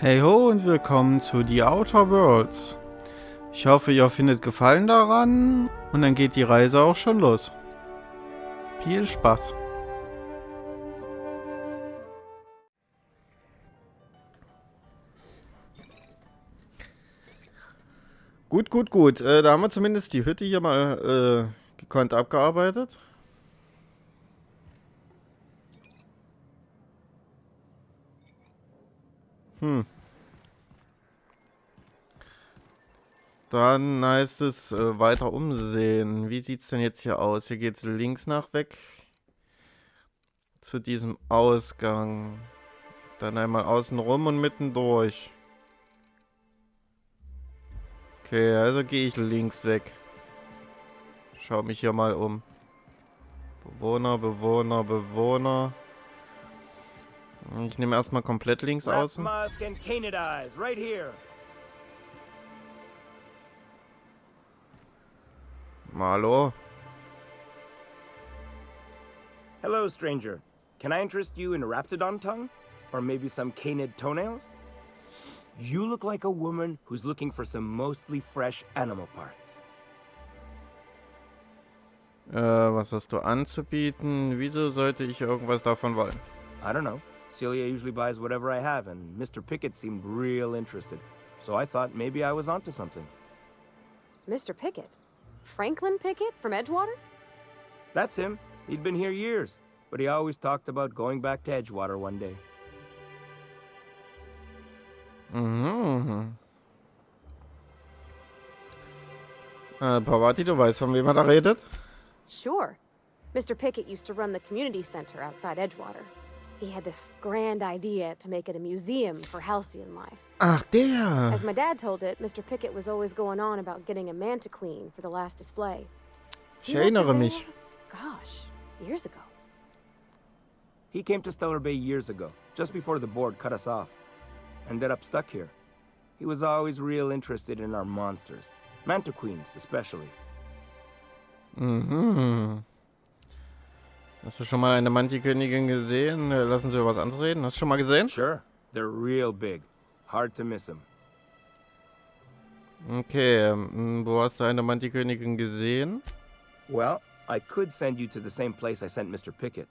Hey ho und willkommen zu The Outer Worlds. Ich hoffe, ihr findet Gefallen daran und dann geht die Reise auch schon los. Viel Spaß! Gut. Da haben wir zumindest die Hütte hier mal gekonnt abgearbeitet. Dann heißt es weiter umsehen. Wie sieht's denn jetzt hier aus? Hier geht's links nach weg zu diesem Ausgang. Dann einmal außen rum und mitten durch. Okay, also gehe ich links weg. Schau mich hier mal um. Bewohner. Ich nehme erstmal komplett links außen. Hallo? Hello, stranger. Can I interest you in a raptidon tongue? Or maybe some canid toenails? You look like a woman who's looking for some mostly fresh animal parts. Was hast du anzubieten? Wieso sollte ich irgendwas davon wollen? I don't know. Celia usually buys whatever I have, and Mr. Pickett seemed real interested. So I thought maybe I was onto something. Mr. Pickett? Franklin Pickett from Edgewater? That's him. He'd been here years, but he always talked about going back to Edgewater one day. Pavati, du weißt, von wem er da redet? Sure. Mr. Pickett used to run the community center outside Edgewater. He had this grand idea to make it a museum for halcyon life. Ach, der! As my dad told it, Mr. Pickett was always going on about getting a manta queen for the last display. Ich erinnere mich. Gosh, years ago. He came to Stellar Bay years ago, just before the board cut us off. Ended up stuck here. He was always real interested in our monsters. Manta queens, especially. Hast du schon mal eine Mantikönigin gesehen? Lass uns über was anderes reden. Hast du schon mal gesehen? Sure. They're real big. Hard to miss them. Okay, wo hast du eine Mantikönigin gesehen? Well, I could send you to the same place I sent Mr. Pickett.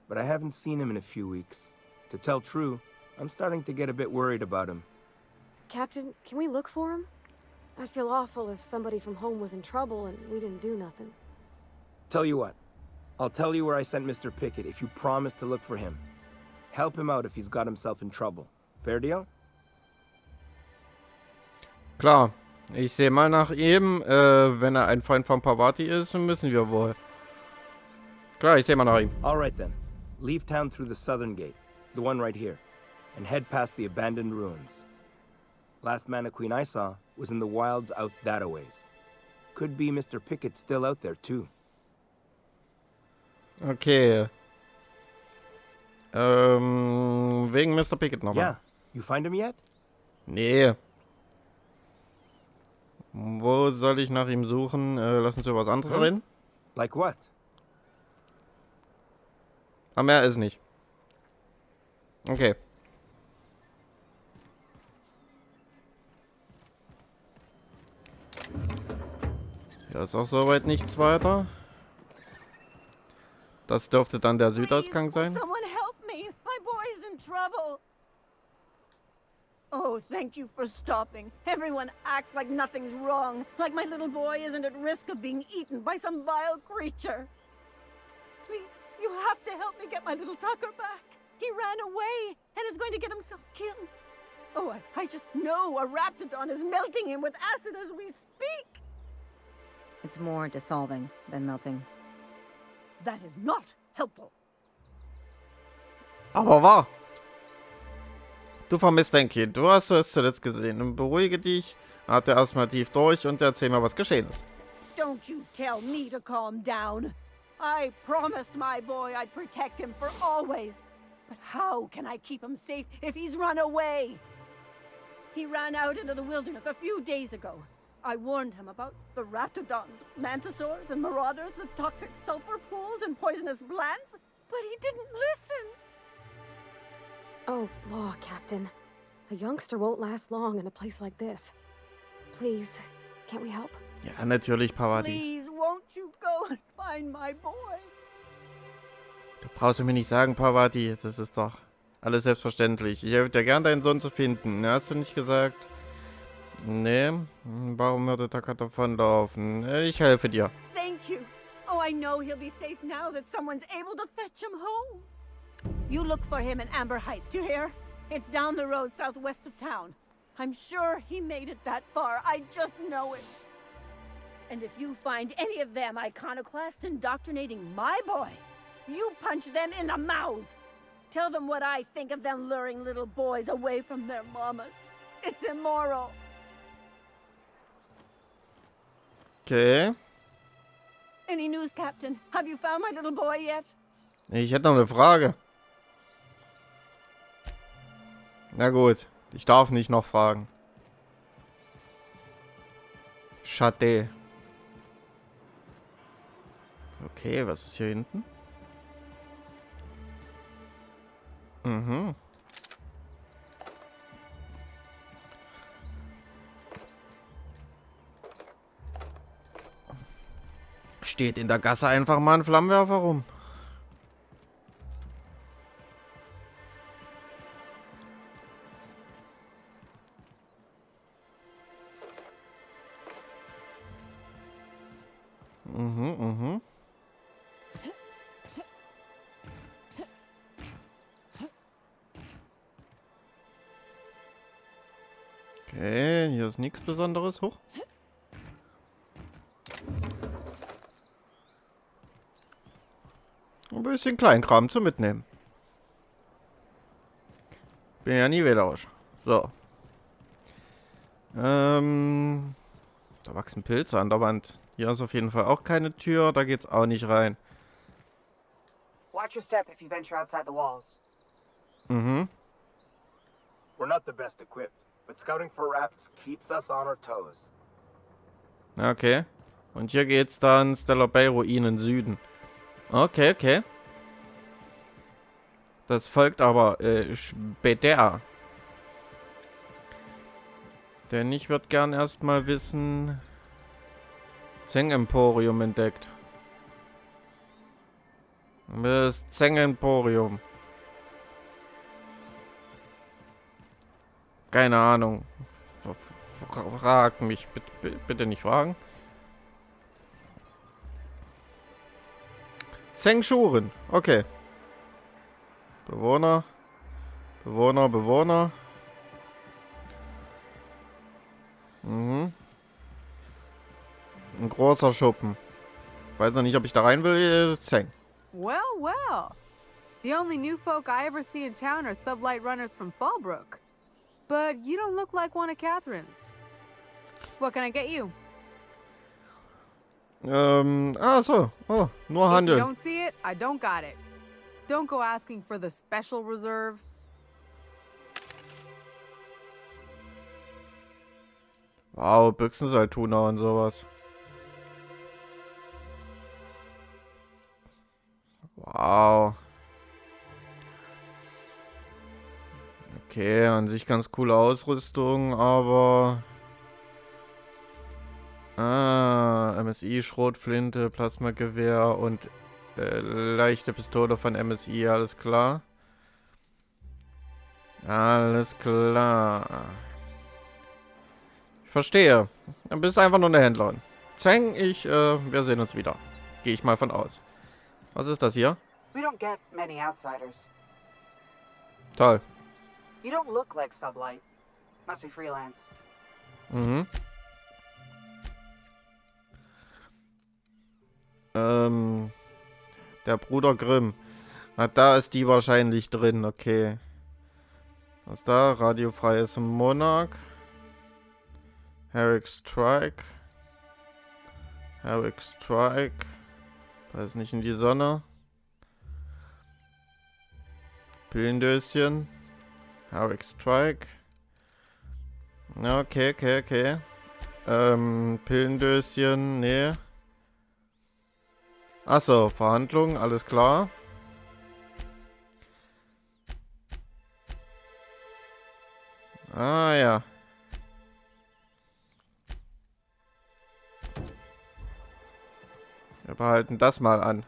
But I haven't seen him in a few weeks. To tell true, I'm starting to get a bit worried about him. Captain, can we look for him? I'd feel awful if somebody from home was in trouble and we didn't do nothing. Tell you what. I'll tell you where I sent Mr. Pickett if you promise to look for him. Help him out if he's got himself in trouble. Fair deal? Klar, ich sehe mal nach ihm. Wenn er ein Freund von Pavati ist, müssen wir wohl. Klar, ich sehe mal nach ihm. All right then. Leave town through the southern gate, the one right here, and head past the abandoned ruins. Last Mana Queen I saw was in the wilds out that-a-ways. Could be Mr. Pickett still out there too. Okay. Wegen Mr. Pickett nochmal. Yeah. You find him yet? Nee. Wo soll ich nach ihm suchen? Lass uns über was anderes reden. Like what? Mehr ist nicht. Okay. Hier ist auch soweit nichts weiter. Das dürfte dann der Südausgang sein. Someone help me! My boy's in trouble! Oh, thank you for stopping. Everyone acts like nothing's wrong, like my little boy isn't at risk of being eaten by some vile creature. Please, you have to help me get my little Tucker back. He ran away and is going to get himself killed. Oh, I just know a raptidon is melting him with acid as we speak. It's more dissolving than melting. That is not helpful. Aber wahr. Du vermisst dein Kind. Du hast es zuletzt gesehen. Und beruhige dich. Atme erstmal tief durch und erzähl mir, was geschehen ist. Don't you tell me to calm down. I promised my boy I'd protect him for always. But how can I keep him safe if he's run away? He ran out into the wilderness a few days ago. I warned him about the raptidons, mantisaurs, and marauders, the toxic sulfur pools, and poisonous plants, but he didn't listen. Oh, law, Captain. A youngster won't last long in a place like this. Please, can't we help? Ja, natürlich, Pavati. Please, won't you go and find my boy? Du brauchst mir nicht sagen, Pavati. Das ist doch alles selbstverständlich. Ich helfe dir gern, deinen Sohn zu finden. Hast du nicht gesagt? Nee. Warum würde der Kat davonlaufen? Ich helfe dir. Thank you. Oh, I know he'll be safe now that someone's able to fetch him home. You look for him in Amber Heights, you hear? It's down the road southwest of town. I'm sure he made it that far. I just know it. And if you find any of them iconoclasts indoctrinating my boy, you punch them in the mouths. Tell them what I think of them luring little boys away from their mamas. It's immoral. Okay. Any news, Captain? Have you found my little boy yet? Ich hätte noch eine Frage. Na gut. Ich darf nicht noch fragen. Schade. Okay, was ist hier hinten? Mhm. Steht in der Gasse einfach mal ein Flammenwerfer rum. Mhm. Okay, hier ist nichts Besonderes. Hoch. Ein bisschen Kleinkram zum Mitnehmen. Bin ja nie wählerisch. So. Da wachsen Pilze an der Wand. Hier ist auf jeden Fall auch keine Tür. Da geht's auch nicht rein. Watch your step if you venture outside the walls. Mhm. We're not the best equipped, but scouting for rats keeps us on our toes. Okay. Und hier geht's dann Stellar Bay Ruinen Süden. Okay. Das folgt aber später. Denn ich würde gern erstmal wissen... Zeng Emporium entdeckt. Das Zeng Emporium. Keine Ahnung. Fragt mich. Bitte nicht fragen. Zeng Schuren. Okay. Bewohner. Mhm. Ein großer Schuppen. Weiß noch nicht, ob ich da rein will. Zeng. Well. The only new folk I ever see in town are sublight runners from Fallbrook. But you don't look like one of Catherine's. What can I get you? So. Oh, nur If you Handel. don't see it, I don't got it. Don't go asking for the special reserve. Wow, Büchsensaltuna und sowas. Wow. Okay, an sich ganz coole Ausrüstung, aber... MSI, Schrotflinte, Plasmagewehr und leichte Pistole von MSI, alles klar. Alles klar. Ich verstehe. Du bist einfach nur eine Händlerin. Zeng, wir sehen uns wieder. Gehe ich mal von aus. Was ist das hier? We don't get many outsiders. Toll. You don't look like sublight. Must be freelance. Mhm. Der Bruder Grimm. Na, da ist die wahrscheinlich drin, okay. Was ist da? Radiofreies Monarch. Herrick Strike. Da ist nicht in die Sonne. Pillendöschen. Herrick Strike. Okay. Pillendöschen, nee. Achso, Verhandlungen, alles klar. Ah ja. Wir behalten das mal an.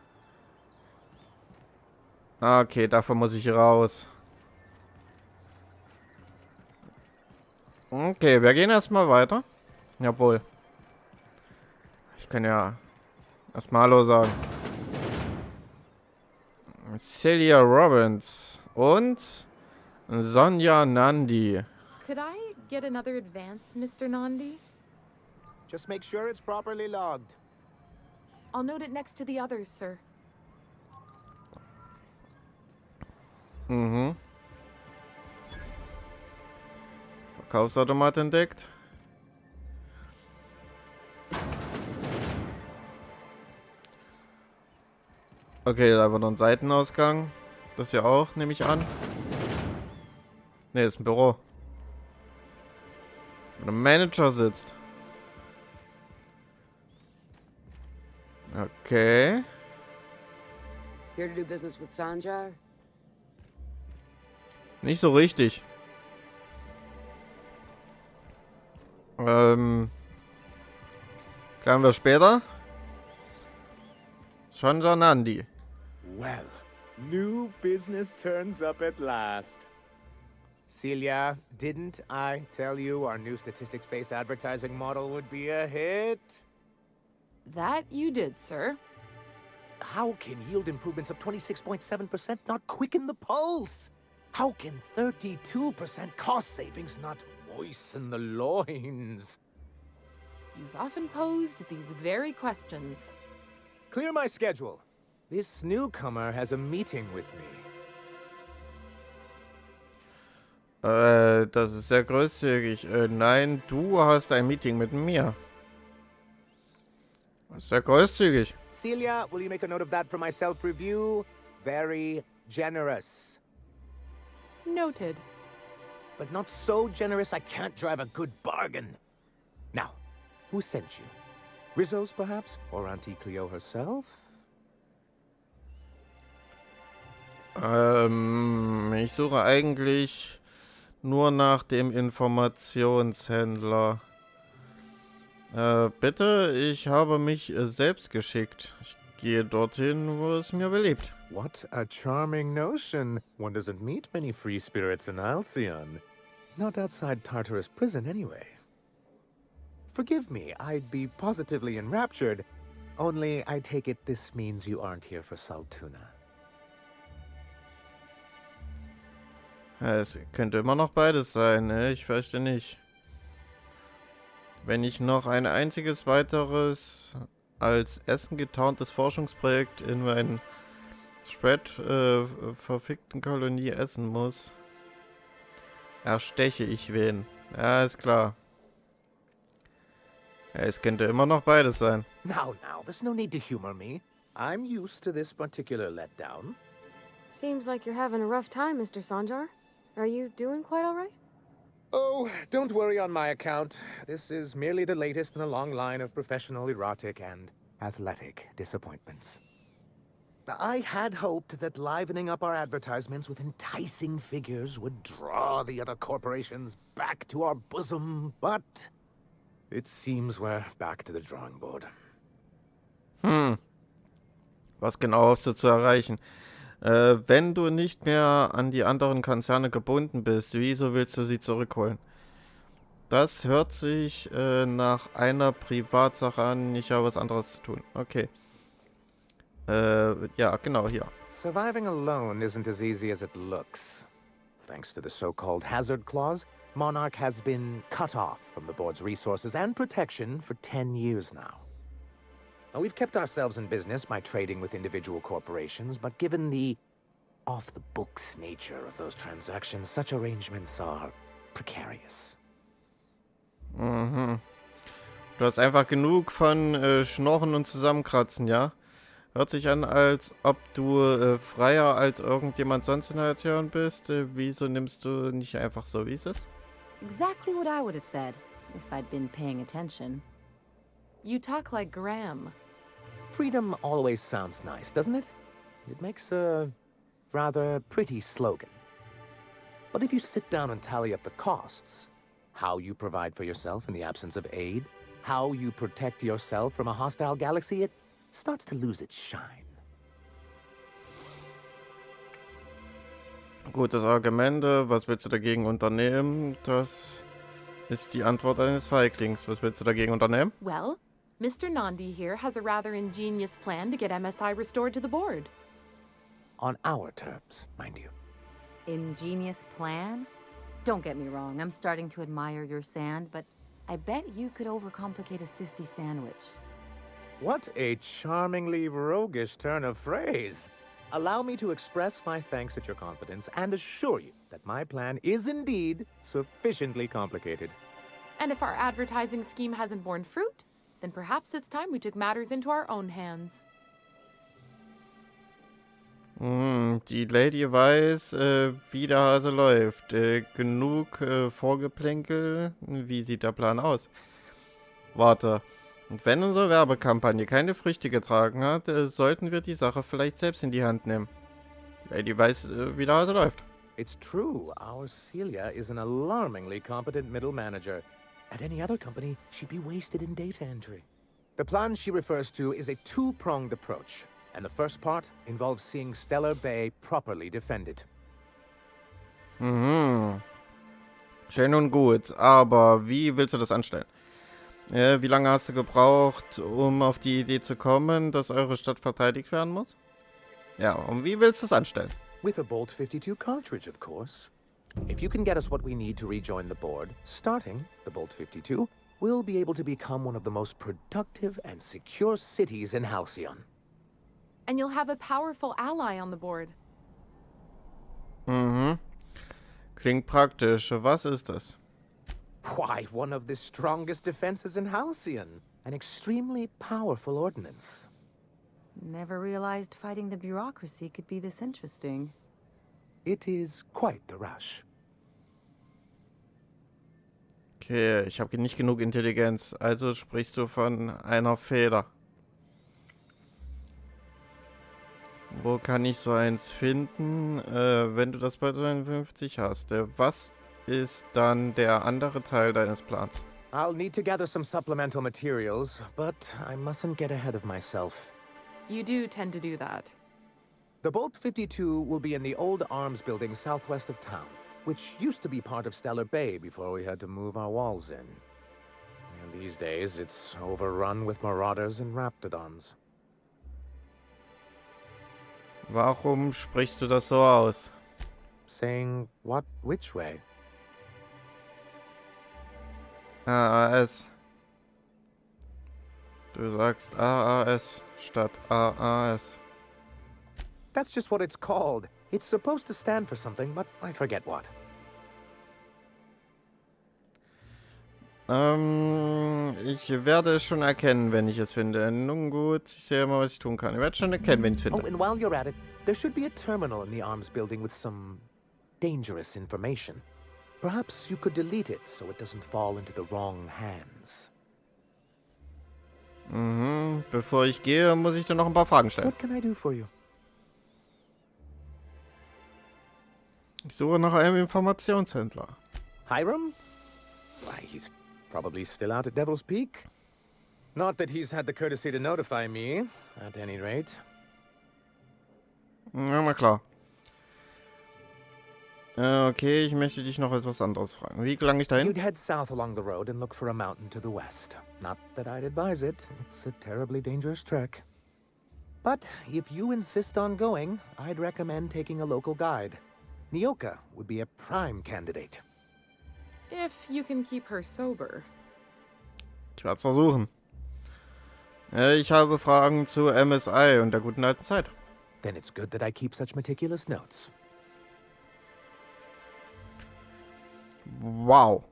Ah, okay, davon muss ich raus. Okay, wir gehen erstmal weiter. Jawohl. Ich kann ja erstmal Hallo sagen. Celia Robbins und Sonja Nandi. Could I get another advance, Mr. Nandi? Just make sure it's properly logged. I'll note it next to the others, sir. Mhm. Verkaufsautomat entdeckt. Okay, da war noch ein Seitenausgang. Das hier auch, nehme ich an. Ne, ist ein Büro. Wo der Manager sitzt. Okay. Here to do business with Sanjar? Nicht so richtig. Klären wir später. Sonja Nandi. Well, new business turns up at last. Celia, didn't I tell you our new statistics-based advertising model would be a hit? That you did, sir. How can yield improvements of 26.7% not quicken the pulse? How can 32% cost savings not moisten the loins? You've often posed these very questions. Clear my schedule. This newcomer has a meeting with me. Das ist sehr großzügig. Nein, du hast ein Meeting mit mir. Das ist sehr großzügig. Celia, will you make a note of that for my self-review? Very generous. Noted. But not so generous I can't drive a good bargain. Now, who sent you? Rizzo's, perhaps? Or Auntie Cleo herself? Ich suche eigentlich nur nach dem Informationshändler. Bitte, ich habe mich selbst geschickt. Ich gehe dorthin, wo es mir beliebt. What a charming notion. One doesn't meet many free spirits in Halcyon. Not outside Tartarus prison, anyway. Forgive me, I'd be positively enraptured. Only, I take it this means you aren't here for Saltuna. Ja, es könnte immer noch beides sein, ne? Ich verstehe nicht. Wenn ich noch ein einziges weiteres als Essen getarntes Forschungsprojekt in meinen Spread verfickten Kolonie essen muss, ersteche ich wen. Ja, ist klar. Ja, es könnte immer noch beides sein. Now, there's no need to humor me. I'm used to this particular letdown. Seems like you're having a rough time, Mr. Sanjar. Are you doing quite all right? Oh, don't worry on my account. This is merely the latest in a long line of professional erotic and athletic disappointments. I had hoped that livening up our advertisements with enticing figures would draw the other corporations back to our bosom, but it seems we're back to the drawing board. Was genau hoffst du zu erreichen? Wenn du nicht mehr an die anderen Konzerne gebunden bist, wieso willst du sie zurückholen? Das hört sich nach einer Privatsache an. Ich habe was anderes zu tun. Okay. Ja, genau, hier. Surviving alone isn't as easy as it looks. Thanks to the so-called hazard clause, Monarch has been cut off from the board's resources and protection for 10 years now. Now, we've kept ourselves in business by trading with individual corporations, but given the off-the-books nature of those transactions, such arrangements are precarious. Mhm. Du hast einfach genug von Schnorren und Zusammenkratzen, ja? Hört sich an, als ob du freier als irgendjemand sonst in der Nation bist. Wieso nimmst du nicht einfach so, wie es ist? Exactly what I would have said, if I'd been paying attention. You talk like Graham. Freedom always sounds nice, doesn't it? It makes a rather pretty slogan. But if you sit down and tally up the costs, how you provide for yourself in the absence of aid, how you protect yourself from a hostile galaxy, it starts to lose its shine. Gutes Argumente. Was willst du dagegen unternehmen? Das ist die Antwort eines Feiglings. Was willst du dagegen unternehmen? Well, Mr. Nandi here has a rather ingenious plan to get MSI restored to the board. On our terms, mind you. Ingenious plan? Don't get me wrong, I'm starting to admire your sand, but I bet you could overcomplicate a sisty sandwich. What a charmingly roguish turn of phrase. Allow me to express my thanks at your confidence and assure you that my plan is indeed sufficiently complicated. And if our advertising scheme hasn't borne fruit, then perhaps it's time we took matters into our own hands. Die Lady weiß, wie der Hase läuft. Genug Vorgeplänkel. Wie sieht der Plan aus? Warte. Und wenn unsere Werbekampagne keine Früchte getragen hat, sollten wir die Sache vielleicht selbst in die Hand nehmen. Lady weiß, wie der Hase läuft. It's true, our Celia is an alarmingly competent middle manager. At any other company, she'd be wasted in data entry. The plan she refers to is a two-pronged approach, and the first part involves seeing Stellar Bay properly defended. Mhm. Schön und gut, aber wie willst du das anstellen? Wie lange hast du gebraucht, um auf die Idee zu kommen, dass eure Stadt verteidigt werden muss? Ja, und wie willst du es anstellen? With a Bolt 52 cartridge, of course. If you can get us what we need to rejoin the board, starting the Bolt 52, we'll be able to become one of the most productive and secure cities in Halcyon. And you'll have a powerful ally on the board. Mhm. Klingt praktisch. Was ist das? Why, one of the strongest defenses in Halcyon. An extremely powerful ordnance. Never realized fighting the bureaucracy could be this interesting. It is quite the rush. Okay, ich habe nicht genug Intelligenz. Also sprichst du von einer Feder. Wo kann ich so eins finden, wenn du das bei 52 hast? Was ist dann der andere Teil deines Plans? I'll need to gather some supplemental materials, but I mustn't get ahead of myself. You do tend to do that. The Bolt 52 will be in the old arms building southwest of town, which used to be part of Stellar Bay before we had to move our walls in. And these days, it's overrun with marauders and raptidons. Warum sprichst du das so aus? Saying what which way? AAS. Du sagst AAS statt AAS. That's just what it's called. It's supposed to stand for something, but I forget what. Ich werde es schon erkennen, wenn ich es finde. Nun gut, ich sehe mal, was ich tun kann. Ich werde es schon erkennen, wenn ich es finde. Oh, and while you're at it, there should be a terminal in the arms building with some dangerous information. Perhaps you could delete it so it doesn't fall into the wrong hands. Mhm, bevor ich gehe, muss ich dir noch ein paar Fragen stellen. What can I do for you? Ich suche nach einem Informationshändler. Hiram? Why, he's probably still out at Devil's Peak. Not that he's had the courtesy to notify me, at any rate. Ja, na klar. Okay, ich möchte dich noch etwas anderes fragen. Wie gelange ich dahin? You'd head south along the road and look for a mountain to the west. Not that I'd advise it. It's a terribly dangerous trek. But if you insist on going, I'd recommend taking a local guide. Nyoka would be a prime candidate. If you can keep her sober. Ich werde es versuchen. Ich habe Fragen zu MSI und der guten alten Zeit. Then it's good that I keep such meticulous notes. Wow.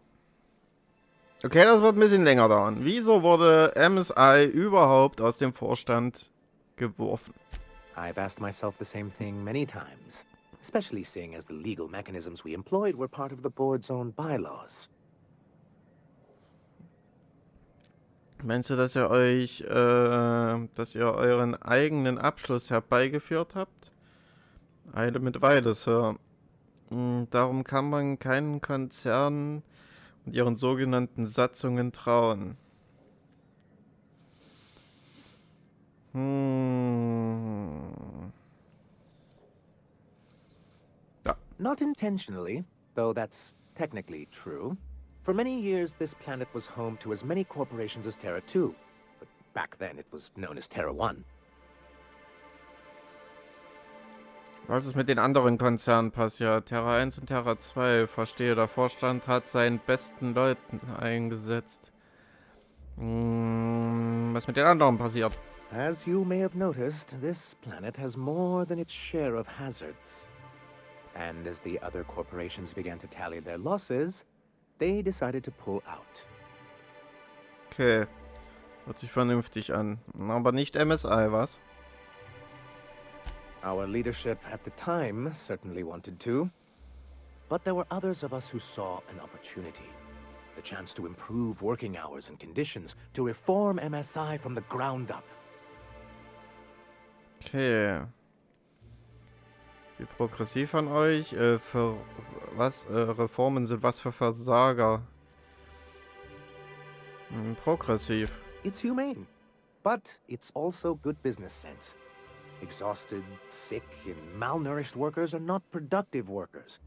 Okay, das wird ein bisschen länger dauern. Wieso wurde MSI überhaupt aus dem Vorstand geworfen? I've asked myself the same thing many times, especially seeing as the legal mechanisms we employed were part of the board's own bylaws. Meinst du, dass ihr euren eigenen Abschluss herbeigeführt habt? Eine mit Weide, Sir. Darum kann man keinen Konzernen und ihren sogenannten Satzungen trauen. Ja. Not intentionally, though that's technically true. For many years, this planet was home to as many corporations as Terra 2. But back then, it was known as Terra 1. Was ist mit den anderen Konzernen passiert? Terra 1 und Terra 2, verstehe, der Vorstand hat seinen besten Leuten eingesetzt. Was mit den anderen passiert? As you may have noticed, this planet has more than its share of hazards. And as the other corporations began to tally their losses, they decided to pull out. Okay, hört sich vernünftig an. Aber nicht MSI, was? Our leadership at the time certainly wanted to. But there were others of us who saw an opportunity. The chance to improve working hours and conditions, to reform MSI from the ground up. Okay. Wie progressiv von euch. Für was? Reformen sind was für Versager? Progressiv. It's humane. But it's also good business sense. Exhausted, sick, and malnourished workers are not productive workers.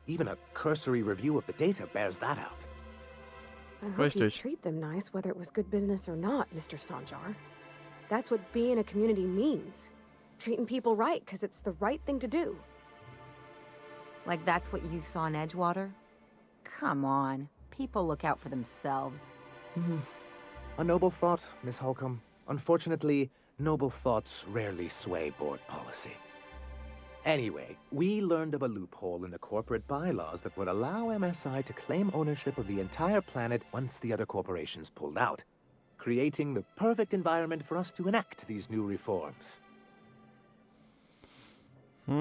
Even a cursory review of the data bears that out. I hope you treat them nice, whether it was good business or not, Mr. Sanjar. That's what being a community means. Treating people right, because it's the right thing to do. Like that's what you saw in Edgewater? Come on. People look out for themselves. A noble thought, Miss Holcomb. Unfortunately, noble thoughts rarely sway board policy. Anyway, we learned of a loophole in the corporate bylaws that would allow MSI to claim ownership of the entire planet once the other corporations pulled out, creating the perfect environment for us to enact these new reforms. Ich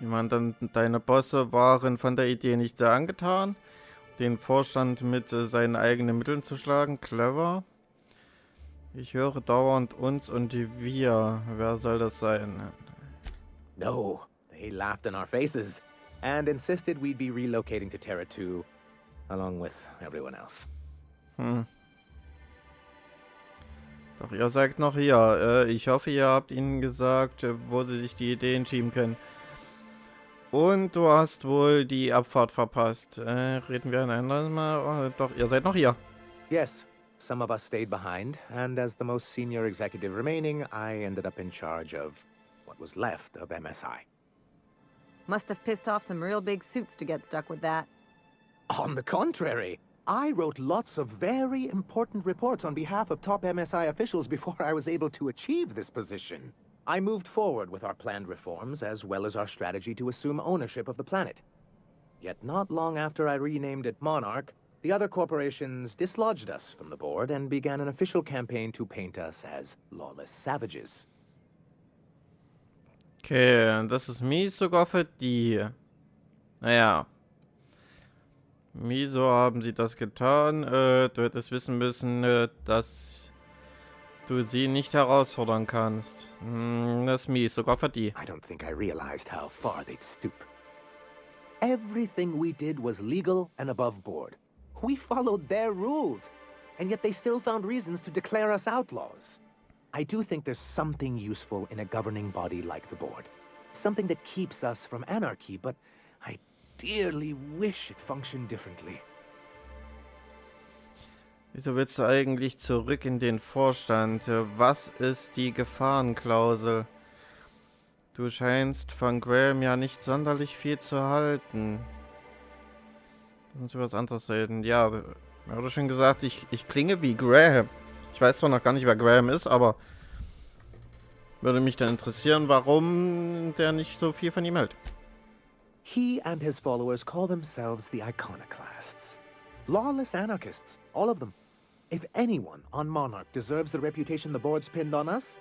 meine, dann deine Bosse waren von der Idee nicht sehr angetan, den Vorstand mit seinen eigenen Mitteln zu schlagen. Clever. Ich höre dauernd uns und wir. Wer soll das sein? No, they laughed in our faces and insisted we'd be relocating to Terra 2 along with everyone else. Doch ihr seid noch hier. Ich hoffe, ihr habt ihnen gesagt, wo sie sich die Ideen schieben können. Und du hast wohl die Abfahrt verpasst. Reden wir ein anderes Mal? Oh, doch, ihr seid noch hier. Yes, some of us stayed behind, and as the most senior executive remaining, I ended up in charge of what was left of MSI. Must have pissed off some real big suits to get stuck with that. On the contrary, I wrote lots of very important reports on behalf of top MSI officials before I was able to achieve this position. I moved forward with our planned reforms, as well as our strategy to assume ownership of the planet. Yet not long after I renamed it Monarch, the other corporations dislodged us from the board and began an official campaign to paint us as lawless savages. Okay, das ist mies sogar für die. Naja. Wieso haben sie das getan? Du hättest wissen müssen, dass du sie nicht herausfordern kannst. Das ist mies, sogar für die. I don't think I realized how far they'd stoop. Everything we did was legal and above board. We followed their rules, and yet they still found reasons to declare us outlaws. I do think there's something useful in a governing body like the board. Something that keeps us from anarchy, but I dearly wish it functioned differently. Wieso willst du eigentlich zurück in den Vorstand? Was ist die Gefahrenklausel? Du scheinst von Graham ja nicht sonderlich viel zu halten. Lass uns über was anderes reden. Ja, mir wurde schon gesagt, ich klinge wie Graham. Ich weiß zwar noch gar nicht, wer Graham ist, aber würde mich dann interessieren, warum der nicht so viel von ihm hält. He and his followers call themselves the Iconoclasts. Lawless anarchists, all of them. If anyone on Monarch deserves the reputation the board's pinned on us,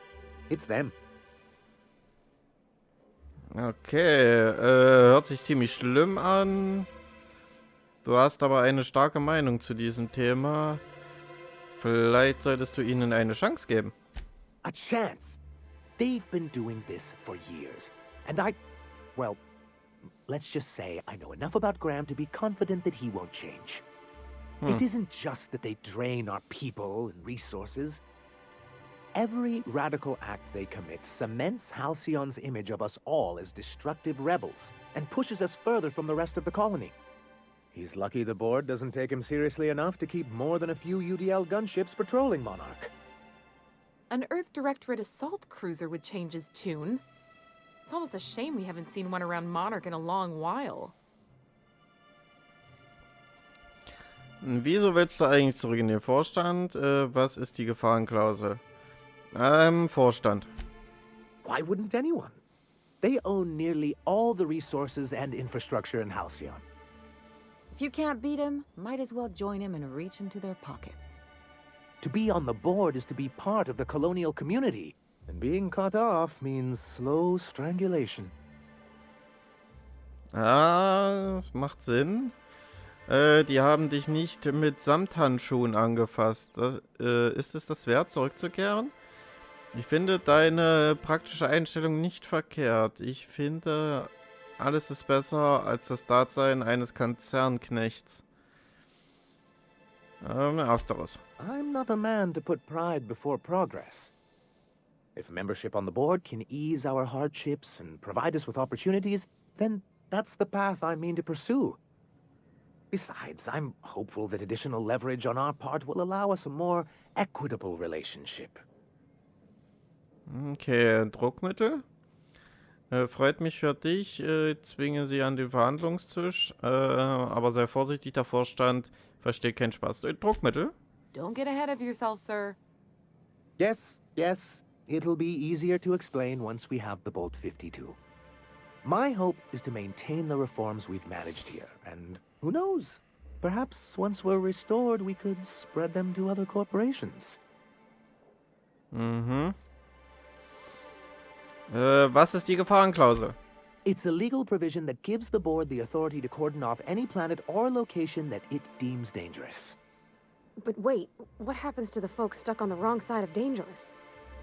it's them. Okay, hört sich ziemlich schlimm an. Du hast aber eine starke Meinung zu diesem Thema. Vielleicht solltest du ihnen eine Chance geben. A chance? They've been doing this for years. And well, let's just say I know enough about Graham to be confident that he won't change. It isn't just that they drain our people and resources. Every radical act they commit cements Halcyon's image of us all as destructive rebels and pushes us further from the rest of the colony. He's lucky the board doesn't take him seriously enough to keep more than a few UDL gunships patrolling Monarch. An Earth Directorate assault cruiser would change his tune. It's almost a shame we haven't seen one around Monarch in a long while. Wieso willst du eigentlich zurück in den Vorstand? Was ist die Gefahrenklausel? Vorstand. Why wouldn't anyone? They own nearly all the resources and infrastructure in Halcyon. If you can't beat him, might as well join him and reach into their pockets. To be on the board is to be part of the colonial community, and being cut off means slow strangulation. Ah, macht Sinn. Die haben dich nicht mit Samthandschuhen angefasst. Ist es das wert, zurückzukehren? Ich finde deine praktische Einstellung nicht verkehrt. Ich finde, alles ist besser als das Dasein eines Konzernknechts. Ersteres. I'm not a man to put pride before progress. If membership on the board can ease our hardships and provide us with opportunities, then that's the path I mean to pursue. Besides, I'm hopeful that additional leverage on our part will allow us a more equitable relationship. Okay, Druckmittel. Freut mich für dich. Zwinge sie an den Verhandlungstisch. Aber sei vorsichtig, der Vorstand versteht keinen Spaß. Druckmittel? Don't get ahead of yourself, sir. Yes, it'll be easier to explain once we have the Bolt 52. My hope is to maintain the reforms we've managed here, and who knows? Perhaps once we're restored, we could spread them to other corporations. Was ist die Gefahrenklausel? It's a legal provision that gives the board the authority to cordon off any planet or location that it deems dangerous. But wait, what happens to the folks stuck on the wrong side of dangerous?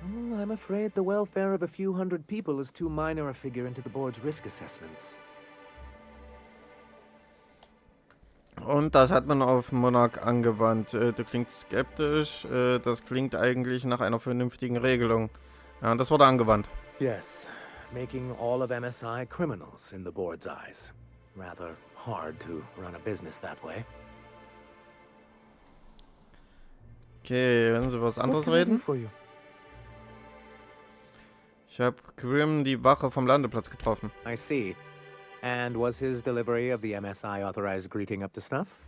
I'm afraid the welfare of a few hundred people is too minor a figure into the board's risk assessments. Und das hat man auf Monarch angewandt. Du klingst skeptisch. Das klingt eigentlich nach einer vernünftigen Regelung. Ja, und das wurde angewandt. Yes, making all of MSI criminals in the board's eyes. Rather hard to run a business that way. Okay, wenn Sie was anderes reden? Ich habe Grim die Wache vom Landeplatz getroffen. I see. And was his delivery of the MSI authorized greeting up to snuff?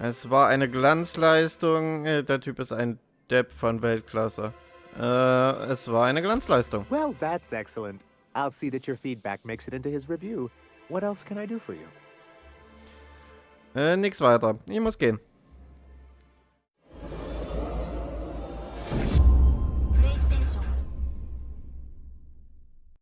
Es war eine Glanzleistung. Der Typ ist ein Depp von Weltklasse. Es war eine Glanzleistung. Well, that's excellent. I'll see that your feedback makes it into his review. What else can I do for you? Nix weiter. Ich muss gehen.